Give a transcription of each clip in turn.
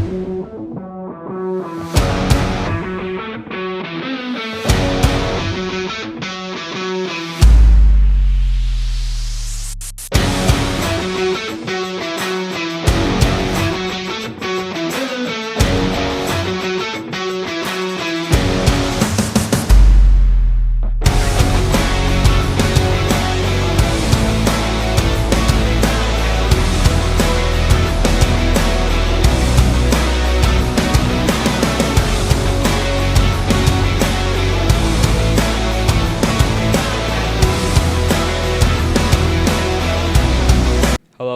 Hello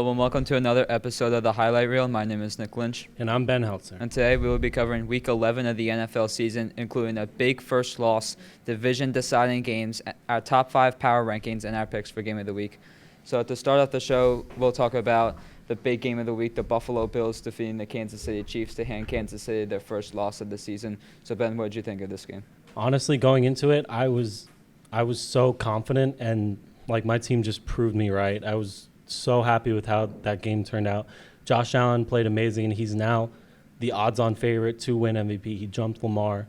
and welcome to another episode of the Highlight Reel. My name is Nick Lynch. And I'm Ben Heltzer. And today we will be covering Week 11 of the NFL season, including a big first loss, division-deciding games, our top 5 power rankings, and our picks for Game of the Week. So to start off the show, we'll talk about the big game of the week, the Buffalo Bills defeating the Kansas City Chiefs to hand Kansas City their first loss of the season. So Ben, what did you think of this game? Honestly, going into it, I was so confident, and like my team just proved me right. I was so happy with how that game turned out. Josh Allen played amazing, and he's now the odds-on favorite to win MVP. He jumped Lamar.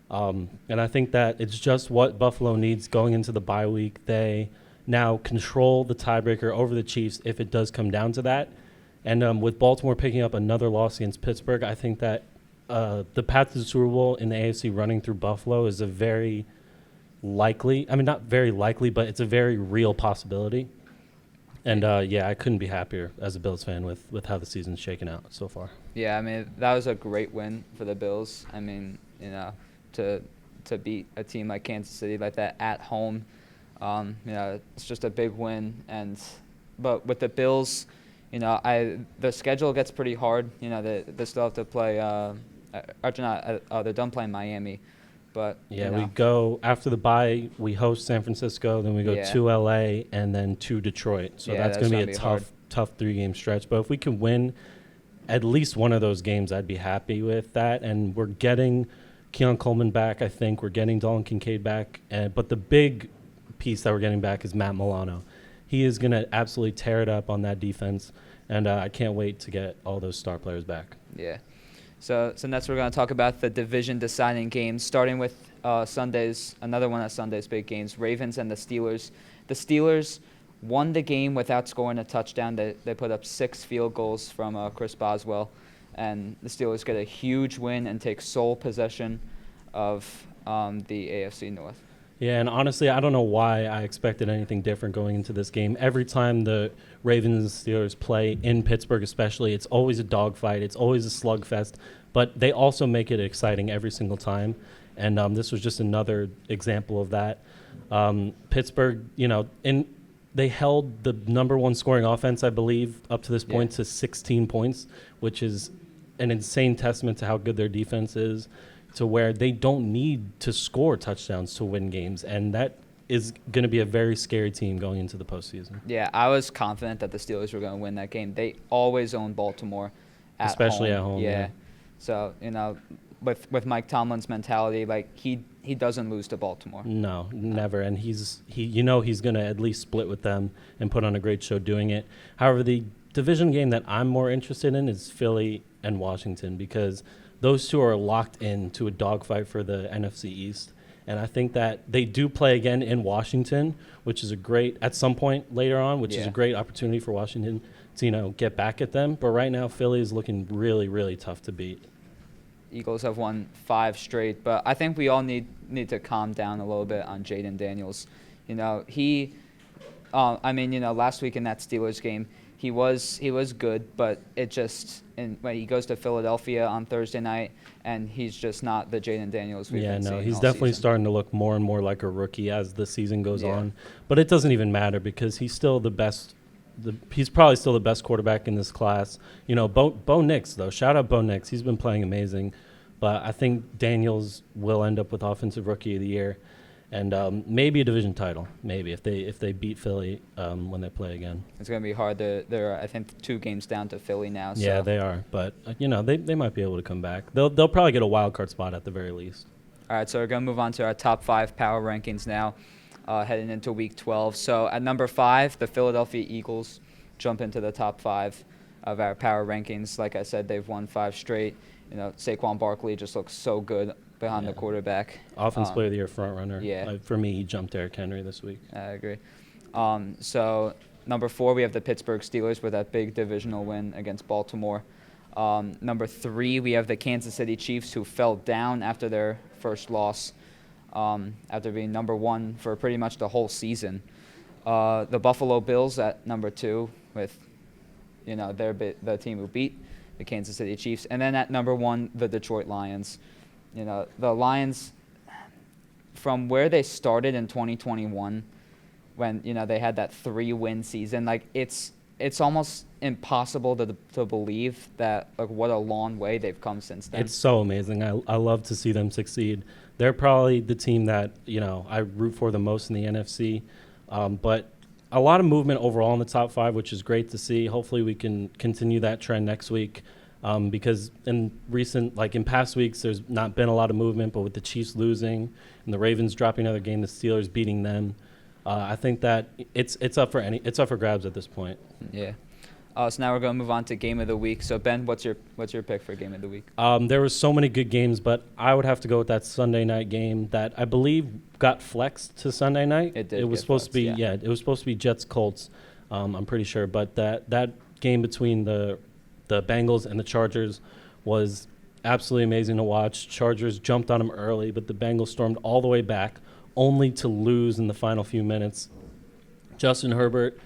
And I think that it's just what Buffalo needs going into the bye week. They now control the tiebreaker over the Chiefs if it does come down to that. And with Baltimore picking up another loss against Pittsburgh, I think that the path to the Super Bowl in the AFC running through Buffalo is a very likely – I mean, not very likely, but it's a very real possibility. And, I couldn't be happier as a Bills fan with how the season's shaken out so far. Yeah, I mean, that was a great win for the Bills. I mean, to beat a team like Kansas City like that at home, it's just a big win. But with the Bills, the schedule gets pretty hard. They still have to play. They're done playing Miami. But we go after the bye. We host San Francisco, then we go to LA, and then to Detroit. So that's going to be a tough 3-game stretch. But if we can win at least one of those games, I'd be happy with that. And we're getting Keon Coleman back. I think we're getting Dalton Kincaid back. But the big piece that we're getting back is Matt Milano. He is going to absolutely tear it up on that defense, and I can't wait to get all those star players back. Yeah. So next we're going to talk about the division-deciding games, starting with another one of Sunday's big games, Ravens and the Steelers. The Steelers won the game without scoring a touchdown. They put up 6 field goals from Chris Boswell, and the Steelers get a huge win and take sole possession of the AFC North. Yeah, and honestly, I don't know why I expected anything different going into this game. Every time the Ravens and Steelers play in Pittsburgh especially, it's always a dogfight. It's always a slugfest. But they also make it exciting every single time. And this was just another example of that. Pittsburgh, they held the number 1 scoring offense, I believe, up to this point to 16 points, which is an insane testament to how good their defense is, to where they don't need to score touchdowns to win games. And that is going to be a very scary team going into the postseason. Yeah, I was confident that the Steelers were going to win that game. They always own Baltimore especially at home. Yeah. So, with Mike Tomlin's mentality, like he doesn't lose to Baltimore. No, never. And he's going to at least split with them and put on a great show doing it. However, the division game that I'm more interested in is Philly and Washington, because those two are locked into a dogfight for the NFC East. And I think that they do play again in Washington, which is at some point later on, which is a great opportunity for Washington to, get back at them. But right now, Philly is looking really, really tough to beat. Eagles have won 5 straight, but I think we all need to calm down a little bit on Jaden Daniels. Last week in that Steelers game, he was good, but it just when he goes to Philadelphia on Thursday night, and he's just not the Jaden Daniels we've been seeing. He's all definitely season. Starting to look more and more like a rookie as the season goes on. But it doesn't even matter because he's still the best. He's probably still the best quarterback in this class. Bo Nix, though. Shout out Bo Nix. He's been playing amazing. But I think Daniels will end up with Offensive Rookie of the Year. And maybe a division title, maybe, if they beat Philly when they play again. It's going to be hard. They're, I think, 2 games down to Philly now. So. Yeah, they are. But, they might be able to come back. They'll probably get a wild card spot at the very least. All right, so we're going to move on to our top 5 power rankings now, heading into Week 12. So at number 5, the Philadelphia Eagles jump into the top 5. of our power rankings. Like I said, they've won 5 straight. Saquon Barkley just looks so good behind the quarterback. Offense player of the year front runner. Yeah. For me, he jumped Derrick Henry this week. I agree. So number 4, we have the Pittsburgh Steelers with that big divisional win against Baltimore. Number 3, we have the Kansas City Chiefs, who fell down after their first loss, after being number 1 for pretty much the whole season. The Buffalo Bills at number 2 with, the team who beat the Kansas City Chiefs. And then at number 1, the Detroit Lions. The Lions, from where they started in 2021, when, they had that 3-win season, like it's almost impossible to believe that, like, what a long way they've come since then. It's so amazing. I love to see them succeed. They're probably the team that, I root for the most in the NFC. But a lot of movement overall in the top 5, which is great to see. Hopefully we can continue that trend next week. Because in past weeks, there's not been a lot of movement, but with the Chiefs losing and the Ravens dropping another game, the Steelers beating them, I think that it's up for grabs at this point. Yeah. So now we're going to move on to Game of the Week. So Ben, what's your pick for Game of the Week? There were so many good games, but I would have to go with that Sunday night game that I believe got flexed to Sunday night. It did. It was supposed to be it was supposed to be Jets Colts. I'm pretty sure, but that game between the Bengals and the Chargers was absolutely amazing to watch. Chargers jumped on them early, but the Bengals stormed all the way back, only to lose in the final few minutes. Justin Herbert,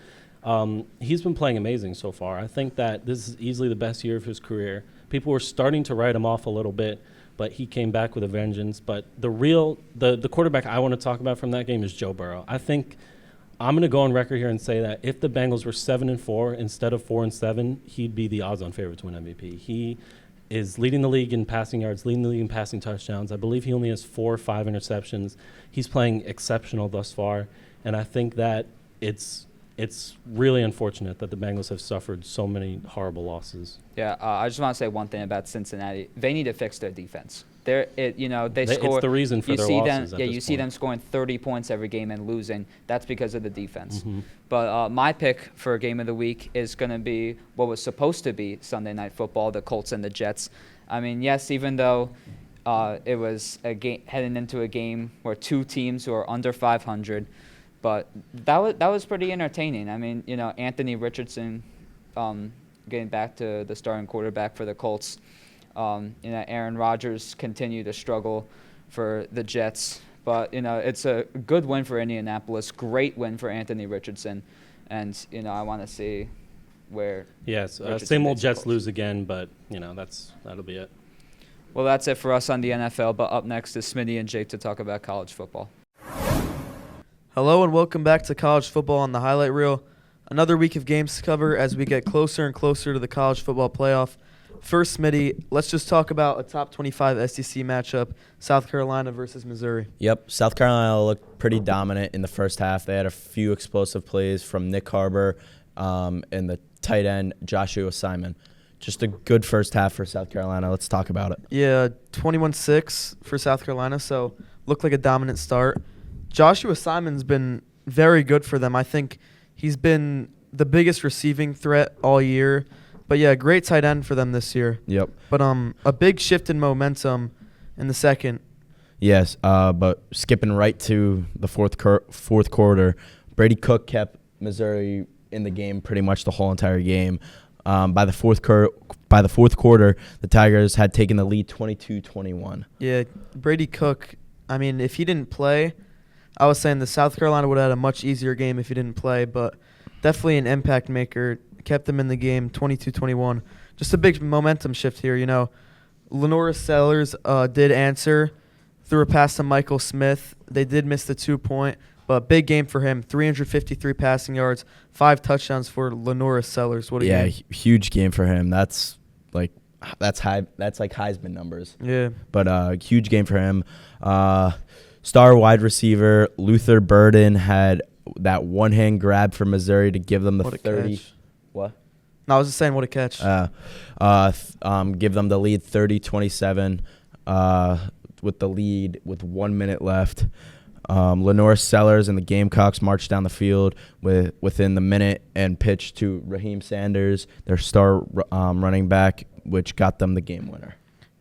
he's been playing amazing so far. I think that this is easily the best year of his career. People were starting to write him off a little bit, but he came back with a vengeance. But the quarterback I want to talk about from that game is Joe Burrow. I think I'm going to go on record here and say that if the Bengals were 7-4 instead of 4-7, he'd be the odds-on favorite to win MVP. He is leading the league in passing yards, leading the league in passing touchdowns. I believe he only has 4 or 5 interceptions. He's playing exceptional thus far, and I think that it's really unfortunate that the Bengals have suffered so many horrible losses. Yeah, I just want to say one thing about Cincinnati. They need to fix their defense. They score. It's the reason for their losses. You see them scoring 30 points every game and losing. That's because of the defense. Mm-hmm. But my pick for Game of the Week is going to be what was supposed to be Sunday Night Football, the Colts and the Jets. I mean, yes, even though it was heading into a game where 2 teams who are under 500, but that was pretty entertaining. I mean, Anthony Richardson getting back to the starting quarterback for the Colts. Aaron Rodgers continued to struggle for the Jets. But, it's a good win for Indianapolis, great win for Anthony Richardson. And, I want to see where Yes, same old Jets lose again, but, that'll be it. Well, that's it for us on the NFL. But up next is Smitty and Jake to talk about college football. Hello and welcome back to College Football on the Highlight Reel. Another week of games to cover as we get closer and closer to the college football playoff. First, Smitty, let's just talk about a top 25 SEC matchup, South Carolina versus Missouri. Yep, South Carolina looked pretty dominant in the first half. They had a few explosive plays from Nick Harbor and the tight end Joshua Simon. Just a good first half for South Carolina. Let's talk about it. Yeah, 21-6 for South Carolina, so looked like a dominant start. Joshua Simon's been very good for them. I think he's been the biggest receiving threat all year. But, yeah, great tight end for them this year. Yep. But a big shift in momentum in the second. Yes, but skipping right to the fourth quarter, Brady Cook kept Missouri in the game pretty much the whole entire game. By the fourth quarter, the Tigers had taken the lead 22-21. Yeah, Brady Cook, I mean, if he didn't play, I was saying the South Carolina would have had a much easier game if he didn't play, but definitely an impact maker. Kept them in the game 22-21. Just a big momentum shift here, Lenora Sellers did answer, threw a pass to Michael Smith. They did miss the 2-point, but big game for him. 353 passing yards, 5 touchdowns for Lenora Sellers. What a game. Huge game for him. That's like Heisman numbers. Yeah. But huge game for him. Star wide receiver Luther Burden had that one-hand grab for Missouri to give them the 30. Catch. What? No, I was just saying what a catch. Give them the lead 30-27 with the lead with 1 minute left. Lenore Sellers and the Gamecocks marched down the field within the minute and pitched to Raheem Sanders, their star running back, which got them the game winner.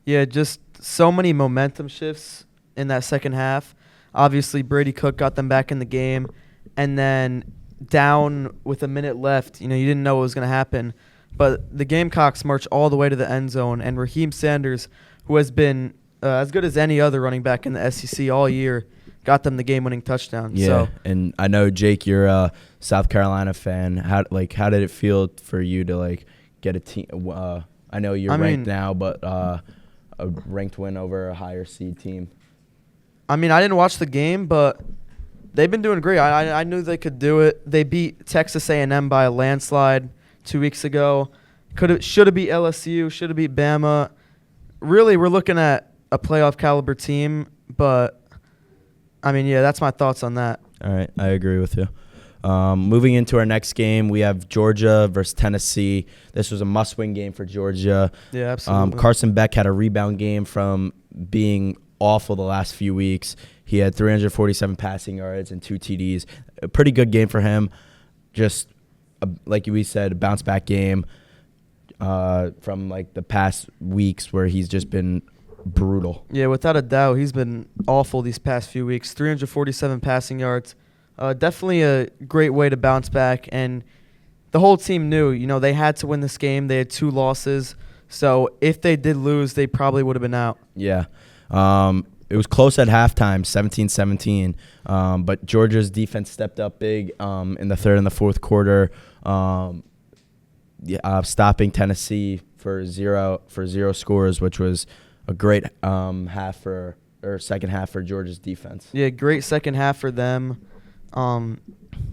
Yeah, just so many momentum shifts in that second half. Obviously, Brady Cook got them back in the game, and then down with a minute left, you didn't know what was going to happen. But the Gamecocks marched all the way to the end zone, and Raheem Sanders, who has been as good as any other running back in the SEC all year, got them the game-winning touchdown. Yeah, So, and I know, Jake, you're a South Carolina fan. How did it feel for you to get a team? I know you're ranked now, but a ranked win over a higher seed team. I didn't watch the game, but they've been doing great. I knew they could do it. They beat Texas A&M by a landslide 2 weeks ago. Should have beat LSU. Should have beat Bama. Really, we're looking at a playoff caliber team, but yeah, that's my thoughts on that. All right, I agree with you. Moving into our next game, we have Georgia versus Tennessee. This was a must-win game for Georgia. Yeah, absolutely. Carson Beck had a rebound game from being awful the last few weeks. He had 347 passing yards and 2 TDs. A pretty good game for him. Just, like we said, a bounce-back game from the past weeks where he's just been brutal. Yeah, without a doubt, he's been awful these past few weeks. 347 passing yards. Definitely a great way to bounce back. And the whole team knew, they had to win this game. They had 2 losses. So if they did lose, they probably would have been out. Yeah. It was close at halftime, 17-17. But Georgia's defense stepped up big in the third and the fourth quarter, stopping Tennessee for zero scores, which was a great second half for Georgia's defense. Yeah, great second half for them.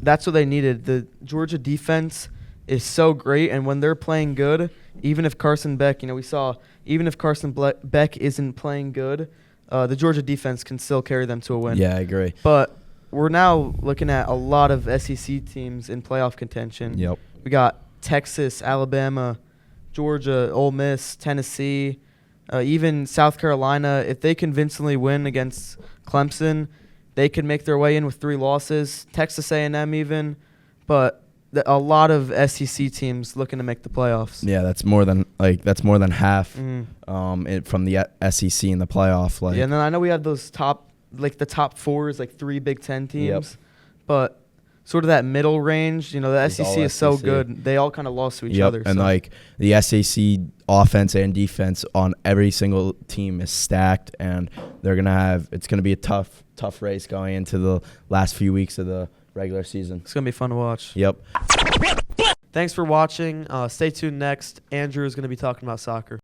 That's what they needed. The Georgia defense is so great, and when they're playing good, even if Carson Beck, we saw, even if Carson Beck isn't playing good, the Georgia defense can still carry them to a win. Yeah, I agree. But we're now looking at a lot of SEC teams in playoff contention. Yep. We got Texas, Alabama, Georgia, Ole Miss, Tennessee, even South Carolina. If they convincingly win against Clemson, they could make their way in with 3 losses. Texas A&M even, but a lot of SEC teams looking to make the playoffs. Yeah, that's more than half from the SEC in the playoff. Yeah, and then I know we have those the top 4 is 3 Big Ten teams, Yep. but sort of that middle range, the It's SEC all is so SEC. good. They all kind of lost to each other. And so. the SEC offense and defense on every single team is stacked, and it's gonna be a tough race going into the last few weeks of the regular season. It's going to be fun to watch. Yep. Thanks for watching. Stay tuned next. Andrew is going to be talking about soccer.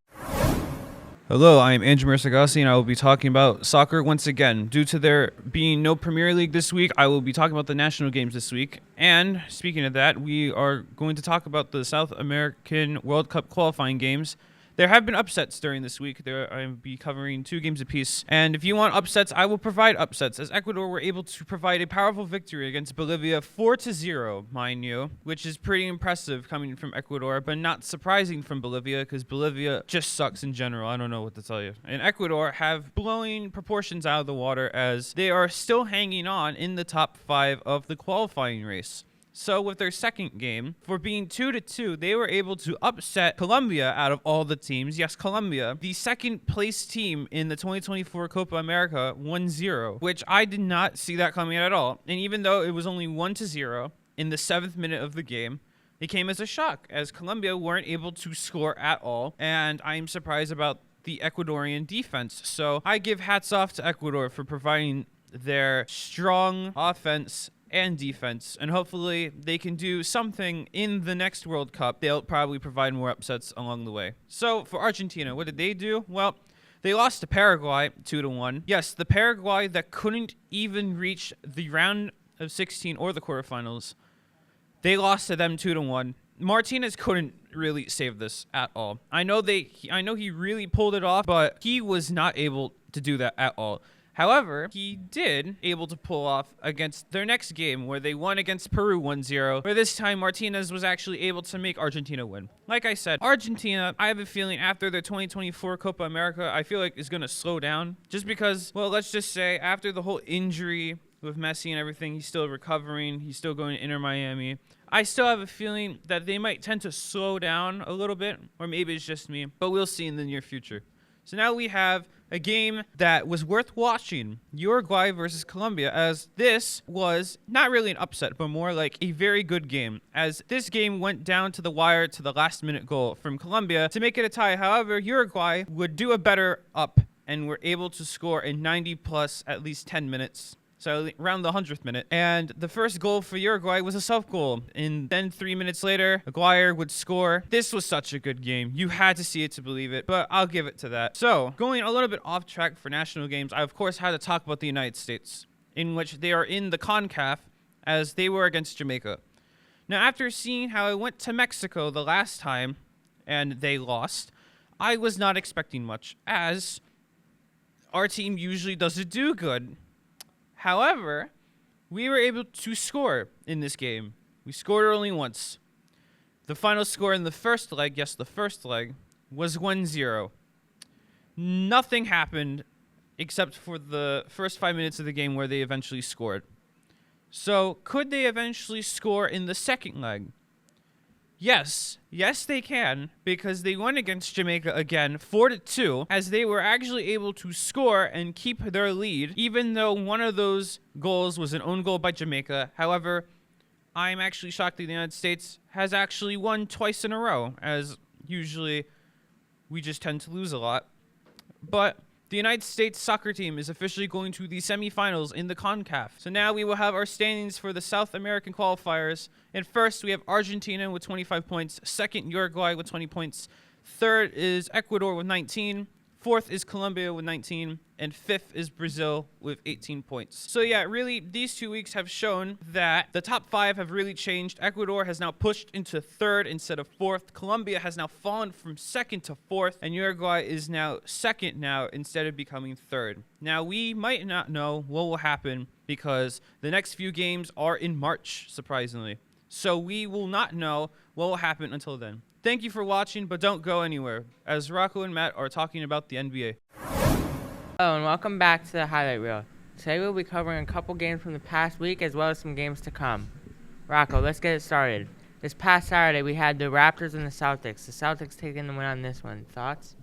Hello, I am Andrew Mirzaaghasi, and I will be talking about soccer once again. Due to there being no Premier League this week, I will be talking about the national games this week. And speaking of that, we are going to talk about the South American World Cup qualifying games. There have been upsets during this week. I will be covering 2 games apiece. And if you want upsets, I will provide upsets, as Ecuador were able to provide a powerful victory against Bolivia 4-0, mind you, which is pretty impressive coming from Ecuador, but not surprising from Bolivia, because Bolivia just sucks in general. I don't know what to tell you. And Ecuador have blowing proportions out of the water, as they are still hanging on in the top 5 of the qualifying race. So with their second game, for being 2-2, they were able to upset Colombia out of all the teams. Yes, Colombia, the second place team in the 2024 Copa America, 1-0, which I did not see that coming at all. And even though it was only 1-0 in the 7th minute of the game, it came as a shock, as Colombia weren't able to score at all. And I'm surprised about the Ecuadorian defense. So I give hats off to Ecuador for providing their strong offense and defense, and hopefully they can do something in the next World Cup. They'll probably provide more upsets along the way. So for Argentina, what did they do? Well, they lost to Paraguay 2-1. Yes, the Paraguay that couldn't even reach the round of 16 or the quarterfinals. They lost to them 2-1. Martinez couldn't really save this at all. I know he really pulled it off, but he was not able to do that at all. However, he did able to pull off against their next game, where they won against Peru 1-0, where this time Martinez was actually able to make Argentina win. Like I said, Argentina, I have a feeling after their 2024 Copa America, I feel like is going to slow down, just because, well, let's just say after the whole injury with Messi and everything. He's still recovering. He's still going to Inter Miami. I still have a feeling that they might tend to slow down a little bit, or maybe it's just me, but we'll see in the near future. So now we have a game that was worth watching, Uruguay versus Colombia, as this was not really an upset, but more like a very good game, as this game went down to the wire to the last minute goal from Colombia to make it a tie. However, Uruguay would do a better up and were able to score in 90 plus at least 10 minutes. So around the 100th minute. And the first goal for Uruguay was a self-goal. And then 3 minutes later, Aguirre would score. This was such a good game. You had to see it to believe it, but I'll give it to that. So going a little bit off track for national games, I of course had to talk about the United States, in which they are in the CONCACAF as they were against Jamaica. Now, after seeing how I went to Mexico the last time and they lost, I was not expecting much, as our team usually doesn't do good. However, we were able to score in this game. We scored only once. The final score in the first leg, yes, the first leg, was 1-0. Nothing happened except for the first 5 minutes of the game where they eventually scored. So, could they eventually score in the second leg? Yes, they can, because they won against Jamaica again 4-2, as they were actually able to score and keep their lead, even though one of those goals was an own goal by Jamaica. However, I'm actually shocked that the United States has actually won twice in a row, as usually we just tend to lose a lot. But the United States soccer team is officially going to the semifinals in the CONCACAF. So now we will have our standings for the South American qualifiers. And first, we have Argentina with 25 points. Second, Uruguay with 20 points. Third is Ecuador with 19. Fourth is Colombia with 19. And fifth is Brazil with 18 points. So yeah, really, these 2 weeks have shown that the top five have really changed. Ecuador has now pushed into third instead of fourth. Colombia has now fallen from second to fourth. And Uruguay is now second now instead of becoming third. Now, we might not know what will happen because the next few games are in March, surprisingly. So we will not know what will happen until then. Thank you for watching, but don't go anywhere, as Rocco and Matt are talking about the NBA. Hello and welcome back to the highlight reel. Today we'll be covering a couple games from the past week as well as some games to come. Rocco, let's get it started. This past Saturday we had the Raptors and the Celtics. The Celtics taking the win on this one. Thoughts?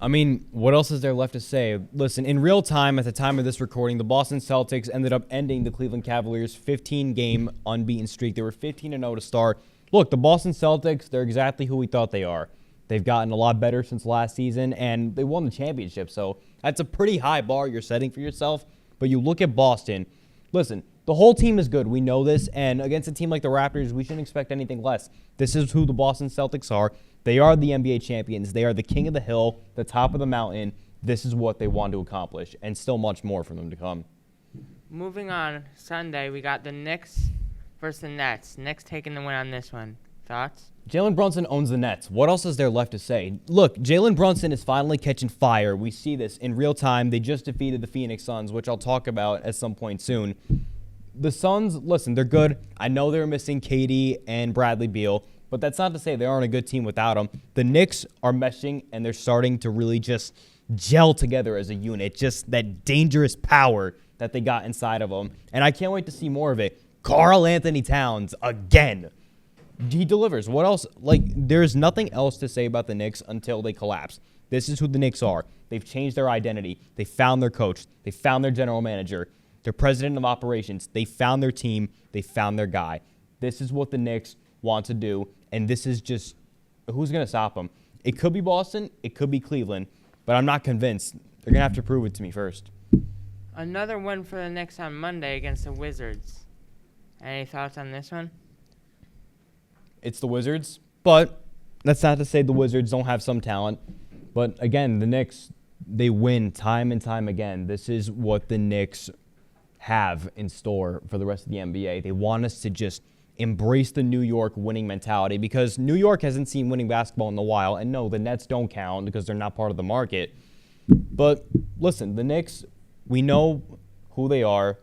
I mean, what else is there left to say? Listen, in real time, at the time of this recording, the Boston Celtics ended up ending the Cleveland Cavaliers' 15-game unbeaten streak. They were 15-0 to start. Look, the Boston Celtics, they're exactly who we thought they are. They've gotten a lot better since last season, and they won the championship. So that's a pretty high bar you're setting for yourself. But you look at Boston. Listen, the whole team is good. We know this. And against a team like the Raptors, we shouldn't expect anything less. This is who the Boston Celtics are. They are the NBA champions. They are the king of the hill, the top of the mountain. This is what they want to accomplish, and still much more for them to come. Moving on, Sunday we got the Knicks versus the Nets. Knicks taking the win on this one. Thoughts? Jalen Brunson owns the Nets. What else is there left to say? Look, Jalen Brunson is finally catching fire. We see this in real time. They just defeated the Phoenix Suns, which I'll talk about at some point soon. The Suns, listen, they're good. I know they're missing KD and Bradley Beal, but that's not to say they aren't a good team without them. The Knicks are meshing, and they're starting to really just gel together as a unit. Just that dangerous power that they got inside of them. And I can't wait to see more of it. Karl Anthony Towns again. He delivers. What else? Like, there's nothing else to say about the Knicks until they collapse. This is who the Knicks are. They've changed their identity. They found their coach. They found their general manager. Their president of operations. They found their team. They found their guy. This is what the Knicks want to do, and this is just who's going to stop them. It could be Boston. It could be Cleveland, but I'm not convinced. They're going to have to prove it to me first. Another win for the Knicks on Monday against the Wizards. Any thoughts on this one? It's the Wizards, but that's not to say the Wizards don't have some talent. But again, the Knicks, they win time and time again. This is what the Knicks have in store for the rest of the NBA. They want us to just embrace the New York winning mentality because New York hasn't seen winning basketball in a while. And no, the Nets don't count because they're not part of the market. But listen, the Knicks, we know who they are.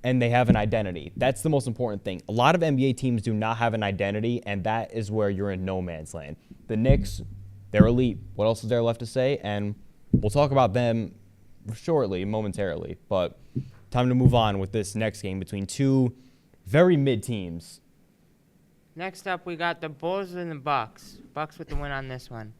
And they have an identity. That's the most important thing. A lot of NBA teams do not have an identity, and that is where you're in no man's land. The Knicks, they're elite. What else is there left to say? And we'll talk about them shortly, momentarily. But time to move on with this next game between two very mid teams. Next up, we got the Bulls and the Bucks. Bucks with the win on this one.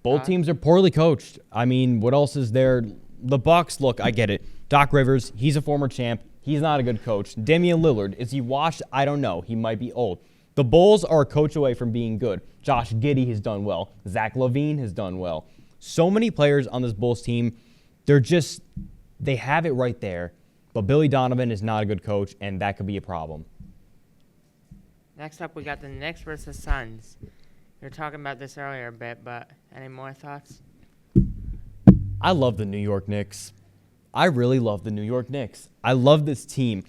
Both teams are poorly coached. I mean, what else is there? The Bucks, look, I get it. Doc Rivers, he's a former champ. He's not a good coach. Damian Lillard, is he washed? I don't know. He might be old. The Bulls are a coach away from being good. Josh Giddey has done well. Zach LaVine has done well. So many players on this Bulls team, they have it right there. But Billy Donovan is not a good coach, and that could be a problem. Next up, we got the Knicks versus Suns. You were talking about this earlier a bit, but any more thoughts? I love the New York Knicks. I really love the New York Knicks. I love this team.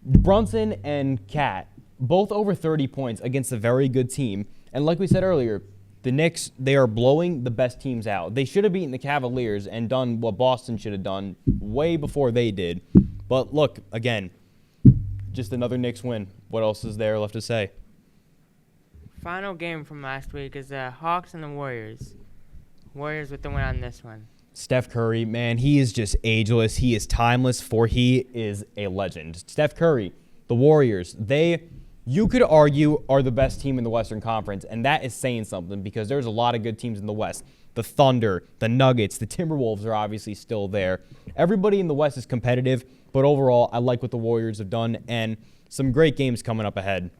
Brunson and Cat, both over 30 points against a very good team. And like we said earlier, the Knicks, they are blowing the best teams out. They should have beaten the Cavaliers and done what Boston should have done way before they did. But look, again, just another Knicks win. What else is there left to say? Final game from last week is the Hawks and the Warriors. Warriors with the win on this one. Steph Curry, man, he is just ageless. He is timeless, for he is a legend. Steph Curry, the Warriors, you could argue, are the best team in the Western Conference, and that is saying something because there's a lot of good teams in the West. The Thunder, the Nuggets, the Timberwolves are obviously still there. Everybody in the West is competitive, but overall, I like what the Warriors have done, and some great games coming up ahead.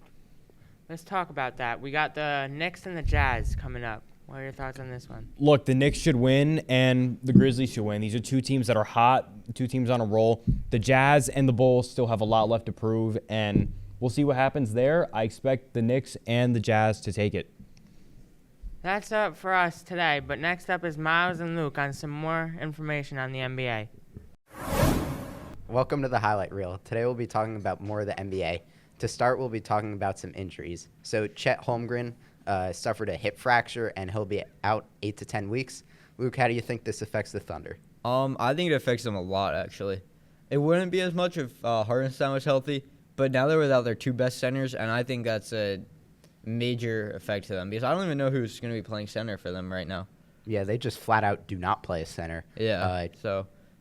Let's talk about that. We got the Knicks and the Jazz coming up. What are your thoughts on this one? Look, the Knicks should win, and the Grizzlies should win. These are two teams that are hot, two teams on a roll. The Jazz and the Bulls still have a lot left to prove, and we'll see what happens there. I expect the Knicks and the Jazz to take it. That's up for us today, but next up is Myles and Luke on some more information on the NBA. Welcome to the highlight reel. Today we'll be talking about more of the NBA. To start, we'll be talking about some injuries. So Chet Holmgren suffered a hip fracture, and he'll be out 8 to 10 weeks. Luke, how do you think this affects the Thunder? I think it affects them a lot, actually. It wouldn't be as much if Hartenstein was healthy, but now they're without their two best centers, and I think that's a major effect to them because I don't even know who's going to be playing center for them right now. Yeah, they just flat out do not play a center. Yeah,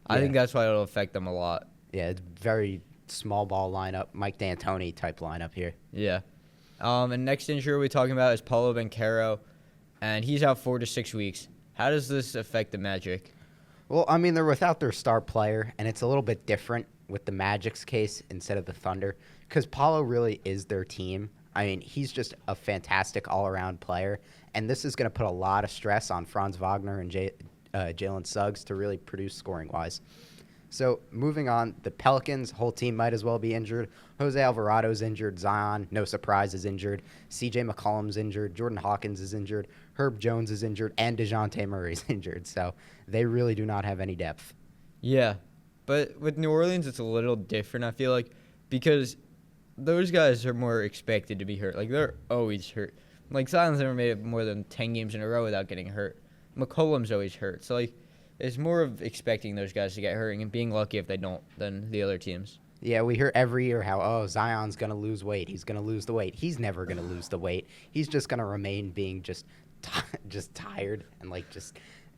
I think that's why it'll affect them a lot. Yeah, it's very small ball lineup, Mike D'Antoni type lineup here. Yeah. And next injury we're talking about is Paulo Banchero, and he's out 4 to 6 weeks. How does this affect the Magic? Well, I mean, they're without their star player, and it's a little bit different with the Magic's case instead of the Thunder because Paulo really is their team. I mean, he's just a fantastic all-around player, and this is going to put a lot of stress on Franz Wagner and Jalen Suggs to really produce scoring-wise. So moving on, the Pelicans' whole team might as well be injured. Jose Alvarado's injured. Zion, no surprise, is injured. C.J. McCollum's injured. Jordan Hawkins is injured. Herb Jones is injured. And DeJounte Murray's injured. So they really do not have any depth. Yeah, but with New Orleans, it's a little different, I feel like, because those guys are more expected to be hurt. Like, they're always hurt. Like, Zion's never made it more than 10 games in a row without getting hurt. McCollum's always hurt. So, like, it's more of expecting those guys to get hurt and being lucky if they don't than the other teams. Yeah, we hear every year how, Zion's going to lose weight. He's going to lose the weight. He's never going to lose the weight. He's just going to remain being just tired and,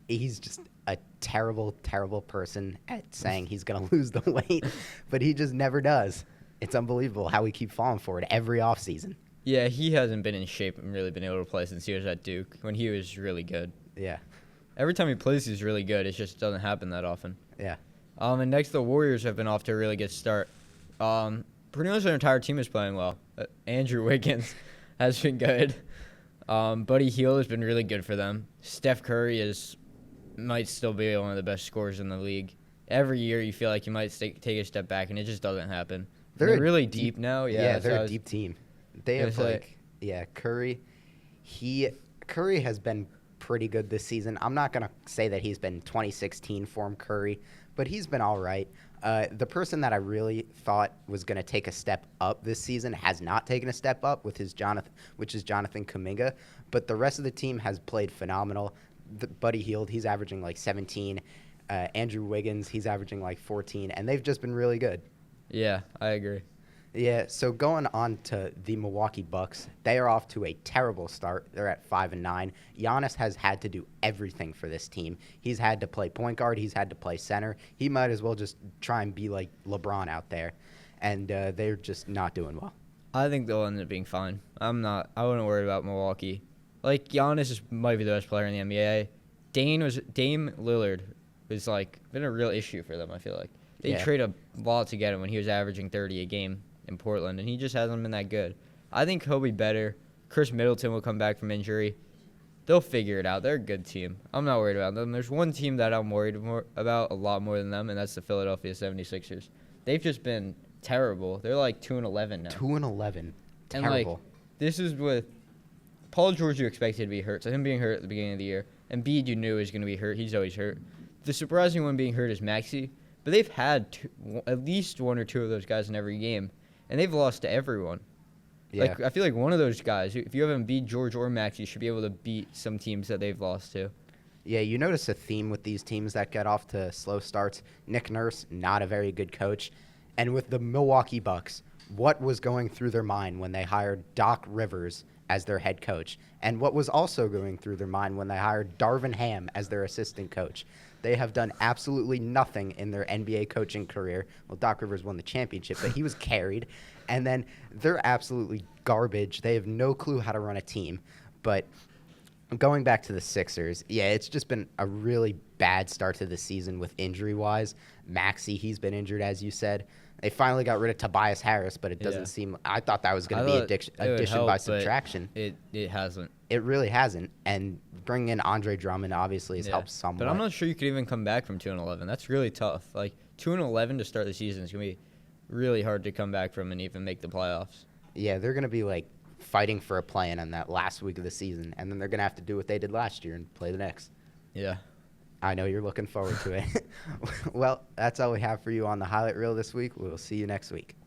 he's just a terrible, terrible person at saying he's going to lose the weight, but he just never does. It's unbelievable how we keep falling for it every offseason. Yeah, he hasn't been in shape and really been able to play since he was at Duke when he was really good. Yeah. Every time he plays, he's really good. It just doesn't happen that often. Yeah. And next, the Warriors have been off to a really good start. Pretty much their entire team is playing well. Andrew Wiggins has been good. Buddy Hield has been really good for them. Steph Curry might still be one of the best scorers in the league. Every year, you feel like you might take a step back, and it just doesn't happen. They're really deep now. Yeah, they're a deep team. They have Curry. Curry has been pretty good this season. I'm not going to say that he's been 2016 form Curry, but he's been all right. The person that I really thought was going to take a step up this season has not taken a step up, which is Jonathan Kuminga, but the rest of the team has played phenomenal. Buddy Hield, he's averaging 17. Andrew Wiggins, he's averaging 14, and they've just been really good. Yeah, I agree. Yeah, so going on to the Milwaukee Bucks, they are off to a terrible start. They're at 5-9. Giannis has had to do everything for this team. He's had to play point guard. He's had to play center. He might as well just try and be like LeBron out there, and they're just not doing well. I think they'll end up being fine. I wouldn't worry about Milwaukee. Like, Giannis might be the best player in the NBA. Dame Lillard was like been a real issue for them. I feel like they trade a lot to get him when he was averaging 30 a game in Portland, and he just hasn't been that good. I think he'll be better. Chris Middleton will come back from injury. They'll figure it out. They're a good team. I'm not worried about them. There's one team that I'm worried about a lot more than them, and that's the Philadelphia 76ers. They've just been terrible. They're like 2-11 now. 2-11. And Terrible. like, this is with Paul George, you expected to be hurt. So him being hurt at the beginning of the year, and Embiid, you knew was going to be hurt. He's always hurt. The surprising one being hurt is Maxey, but they've had at least one or two of those guys in every game, and they've lost to everyone. Yeah. Like, I feel like one of those guys, if you have Embiid, George, or Maxey, should be able to beat some teams that they've lost to. Yeah, you notice a theme with these teams that get off to slow starts. Nick Nurse, not a very good coach. And with the Milwaukee Bucks, what was going through their mind when they hired Doc Rivers as their head coach? And what was also going through their mind when they hired Darvin Ham as their assistant coach? They have done absolutely nothing in their NBA coaching career. Well, Doc Rivers won the championship, but he was carried. And then they're absolutely garbage. They have no clue how to run a team. But going back to the Sixers, yeah, it's just been a really bad start to the season with injury-wise. Maxey, he's been injured, as you said. They finally got rid of Tobias Harris, but it doesn't seem – I thought that was going to be addition by subtraction. It hasn't. It really hasn't. And bringing in Andre Drummond obviously has helped somewhat. But I'm not sure you could even come back from 2-11. That's really tough. Like, 2-11 to start the season is going to be really hard to come back from and even make the playoffs. Yeah, they're going to be, like, fighting for a play-in on that last week of the season, and then they're going to have to do what they did last year and play the next. Yeah. I know you're looking forward to it. Well, that's all we have for you on the highlight reel this week. We'll see you next week.